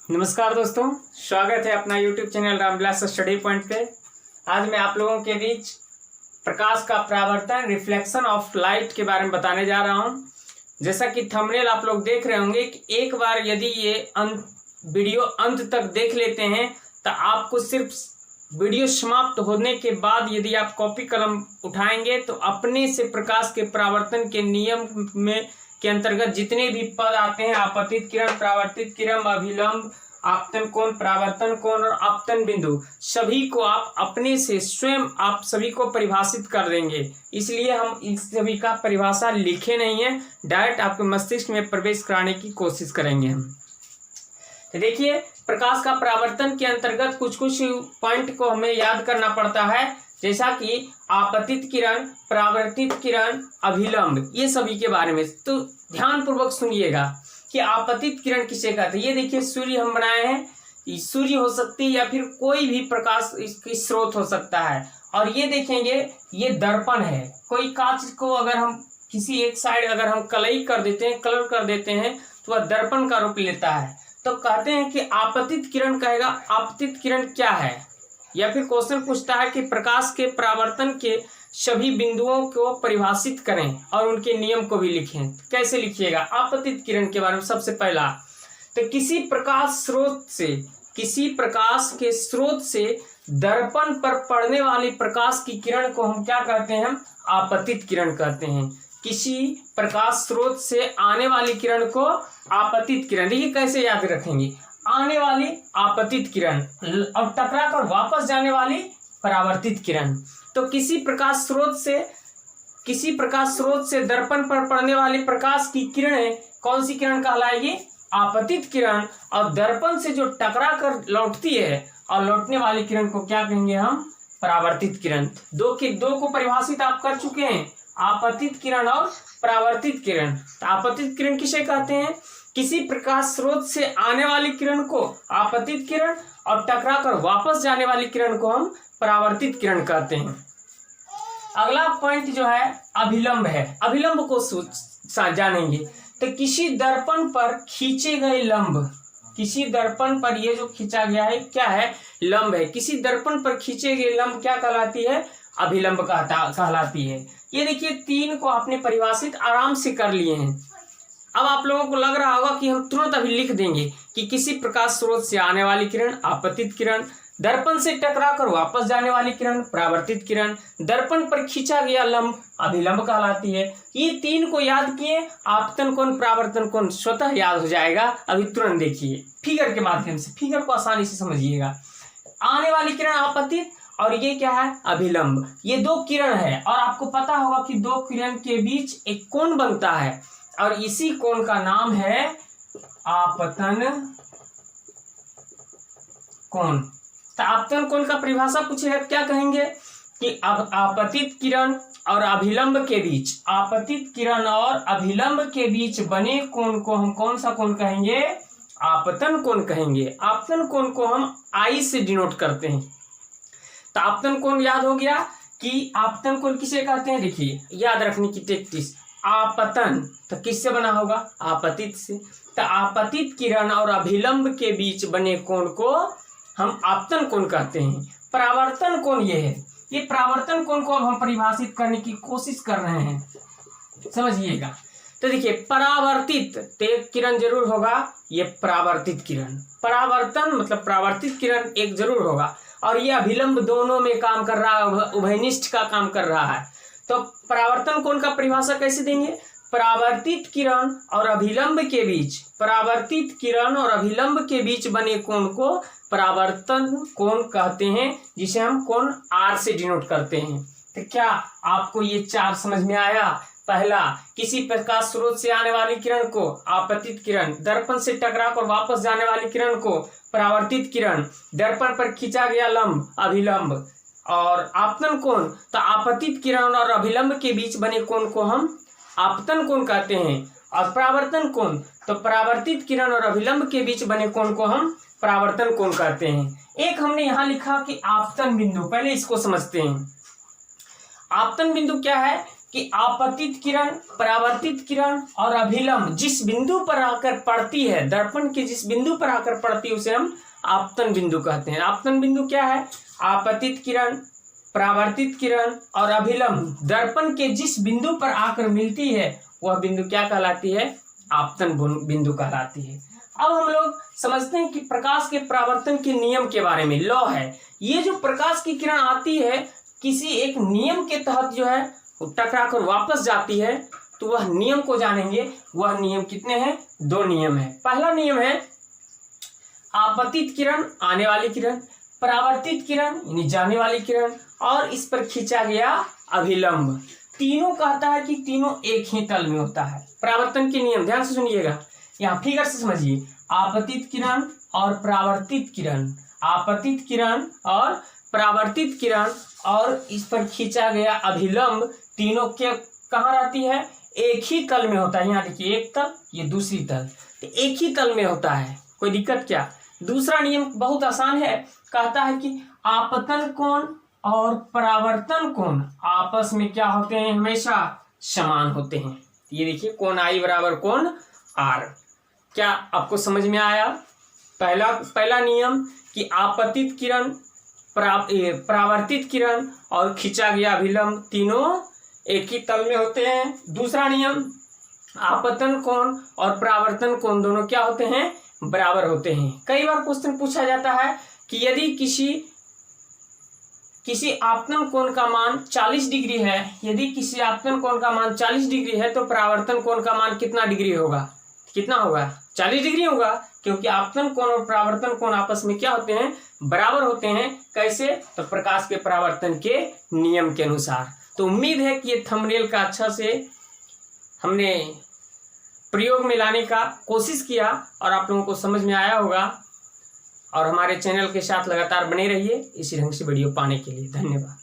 नमस्कार दोस्तों, स्वागत है अपना YouTube channel Ramvilas study point पे। आज मैं आप लोगों के बीच प्रकाश का परावर्तन, रिफ्लेक्शन ऑफ लाइट के बारे में बताने जा रहा हूं। जैसा कि थंबनेल आप लोग देख रहे होंगे कि एक बार यदि ये वीडियो अंत तक देख लेते हैं तो आपको सिर्फ वीडियो समाप्त होने के बाद यदि आप कॉपी कलम उठाएंगे तो अपने से प्रकाश के परावर्तन के नियम में के अंतर्गत जितने भी पद आते हैं, आपतित किरण, परावर्तित किरण, अभिलंब, आपतन कोण, परावर्तन कोण और आपतन बिंदु, सभी को आप अपने से स्वयं आप सभी को परिभाषित कर देंगे। इसलिए हम इन सभी का परिभाषा लिखे नहीं है, डायरेक्ट आपके मस्तिष्क में प्रवेश कराने की कोशिश करेंगे हम। तो देखिए, प्रकाश का परावर्तन के अंतर्गत कुछ कुछ पॉइंट को हमें याद करना पड़ता है, जैसा कि आपतित किरण, परावर्तित किरण, अभिलंब, ये सभी के बारे में। तो ध्यान पूर्वक सुनिएगा कि आपतित किरण किसे कहते हैं। ये देखिए, सूर्य हम बनाए हैं, सूर्य हो सकती है या फिर कोई भी प्रकाश इसकी स्रोत हो सकता है। और ये देखेंगे, ये दर्पण है। कोई कांच को अगर हम किसी एक साइड अगर हम कलई कर देते हैं, कलर कर देते हैं, तो वह दर्पण का रूप लेता है। तो कहते हैं कि आपतित किरण कहेगा आपतित किरण क्या है, या फिर क्वेश्चन पूछता है कि प्रकाश के परावर्तन के सभी बिंदुओं को परिभाषित करें और उनके नियम को भी लिखें। कैसे लिखिएगा आपतित किरण के बारे में? सबसे पहला तो किसी प्रकाश के स्रोत से दर्पण पर पड़ने वाली प्रकाश की किरण को हम क्या कहते हैं? हम आपतित किरण कहते हैं। किसी प्रकाश स्रोत से आने वाली किरण को आपतित किरण। देखिए कैसे याद रखेंगे, आने वाली आपतित किरण और टकरा कर वापस जाने वाली परावर्तित किरण। तो किसी प्रकाश स्रोत से दर्पण पर पड़ने वाली प्रकाश की किरणें कौन सी किरण कहलाएगी? आपतित किरण। और दर्पण से जो टकरा कर लौटती है और लौटने वाली किरण को क्या कहेंगे हम? परावर्तित किरण। दो को परिभाषित आप कर चुके हैं, आपतित किरण और परावर्तित किरण। तो आपतित किरण किसे कहते हैं? किसी प्रकाश स्रोत से आने वाली किरण को आपतित किरण और टकरा कर वापस जाने वाली किरण को हम परावर्तित किरण कहते हैं। अगला पॉइंट जो है अभिलंब है। अभिलंब को जानेंगे तो किसी दर्पण पर खींचे गए लंब, किसी दर्पण पर ये जो खींचा गया है क्या है? लंब है। किसी दर्पण पर खींचे गए लंब क्या कहलाती है? अभिलंब कहलाती है। ये देखिए, तीन को आपने परिभाषित आराम से कर लिए हैं। अब आप लोगों को लग रहा होगा कि हम तुरंत अभी लिख देंगे कि किसी प्रकाश स्रोत से आने वाली किरण आपतित किरण, दर्पण से टकराकर वापस जाने वाली किरण परावर्तित किरण, दर्पण पर खींचा गया लंब अभिलंब कहलाती है। ये तीन को याद किए, आपतन कोण, परावर्तन कोण स्वतः याद हो जाएगा। अभी तुरंत देखिए फिगर के माध्यम से, फिगर को आसानी से समझिएगा। आने वाली किरण आपतित और ये क्या है? अभिलंब। ये दो किरण है और आपको पता होगा कि दो किरण के बीच एक कोण बनता है और इसी कोण का नाम है आपतन कोण। तो आपतन कोण का परिभाषा पूछेगा क्या कहेंगे कि अब आपतित किरण और अभिलंब के बीच, आपतित किरण और अभिलंब के बीच बने कोण को हम कौन सा कोण कहेंगे? आपतन कोण कहेंगे। आपतन कोण को हम आई से डिनोट करते हैं। तो आपतन कोण याद हो गया कि आपतन कोण किसे कहते हैं। देखिए, याद रखने की टेक्टिस, आपतन तो किससे बना होगा? आपतित से। तो आपतित किरण और अभिलंब के बीच बने कोण को हम आपतन कोण कहते हैं। परावर्तन कोण ये है। ये परावर्तन कोण को अब हम परिभाषित करने की कोशिश कर रहे हैं, समझिएगा। तो देखिए, परावर्तित तो एक किरण जरूर होगा, ये परावर्तित किरण। परावर्तन मतलब परावर्तित किरण एक जरूर होगा और ये अभिलंब दोनों में काम कर रहा है, उभयनिष्ठ का काम कर रहा है। तो परावर्तन कोण का परिभाषा कैसे देंगे? परावर्तित किरण और अभिलंब के बीच, परावर्तित किरण और अभिलंब के बीच बने कोण को परावर्तन कोण कहते हैं, जिसे हम कोण आर से डिनोट करते हैं। तो क्या आपको ये चार समझ में आया? पहला, किसी प्रकाश स्रोत से आने वाली किरण को आपतित किरण, दर्पण से टकराकर वापस जाने वाली किरण को परावर्तित किरण, दर्पण पर खींचा गया लंब अभिलंब, और आपतन कोण तो आपतित किरण और अभिलंब के बीच बने कोण को हम आपतन कोण कहते हैं। और परावर्तन कोण तो परावर्तित किरण और अभिलंब के बीच बने कोण को हम परावर्तन कोण कहते हैं। एक हमने यहां लिखा कि आपतन बिंदु, पहले इसको समझते हैं। आपतन बिंदु क्या है? कि आपतित किरण, परावर्तित किरण और अभिलंब जिस बिंदु पर आकर पड़ती है, दर्पण के जिस बिंदु पर आकर पड़ती है उसे हम आपतन बिंदु कहते हैं। आपतन बिंदु क्या है? आपतित किरण, परावर्तित किरण और अभिलंब दर्पण के जिस बिंदु पर आकर मिलती है वह बिंदु क्या कहलाती है? आपतन बिंदु कहलाती है। अब हम लोग समझते हैं कि प्रकाश के परावर्तन के नियम के बारे में। लॉ है, ये जो प्रकाश की किरण आती है किसी एक नियम के तहत जो है टकरा कर वापस जाती है, तो वह नियम को जानेंगे। वह नियम कितने हैं? 2 नियम है। पहला नियम है आपतित किरण, आने वाली किरण, परावर्तित किरण यानी जाने वाली किरण, और इस पर खींचा गया अभिलंब। तीनों कहता है कि तीनों एक ही तल में होता है। परावर्तन के नियम ध्यान से सुनिएगा, यहाँ फिगर से समझिए। आपतित किरण और परावर्तित किरण, आपतित किरण और परावर्तित किरण और इस पर खींचा गया अभिलंब, तीनों के कहाँ रहती है? एक ही तल में होता है। यहाँ देखिए, एक तल, ये दूसरी तल, तो एक ही तल में होता है। कोई दिक्कत क्या? दूसरा नियम बहुत आसान है, कहता है कि आपतन कोण और परावर्तन कोण आपस में क्या होते हैं? हमेशा समान होते हैं। ये देखिए, कोण आई बराबर कोण आर। क्या आपको समझ में आया? पहला नियम कि आपतित किरण, परावर्तित किरण और खींचा गया अभिलंब तीनों एक ही तल में होते हैं। दूसरा नियम, आपतन कोण और परावर्तन कोण दोनों क्या होते हैं? बराबर होते हैं। कई बार क्वेश्चन पूछा जाता है कि यदि किसी आपतन कोण का मान 40 डिग्री है, यदि किसी आपतन कोण का मान 40 डिग्री है तो परावर्तन कोण का मान कितना डिग्री होगा? कितना होगा? 40 डिग्री होगा, क्योंकि आपतन कोण और परावर्तन कोण आपस में क्या होते हैं? बराबर होते हैं। कैसे? तो प्रकाश के परावर्तन के नियम के अनुसार। तो उम्मीद है कि ये थंबनेल का अच्छा से हमने प्रयोग में लाने का कोशिश किया और आप लोगों को समझ में आया होगा। और हमारे चैनल के साथ लगातार बने रहिए इसी ढंग से वीडियो पाने के लिए। धन्यवाद।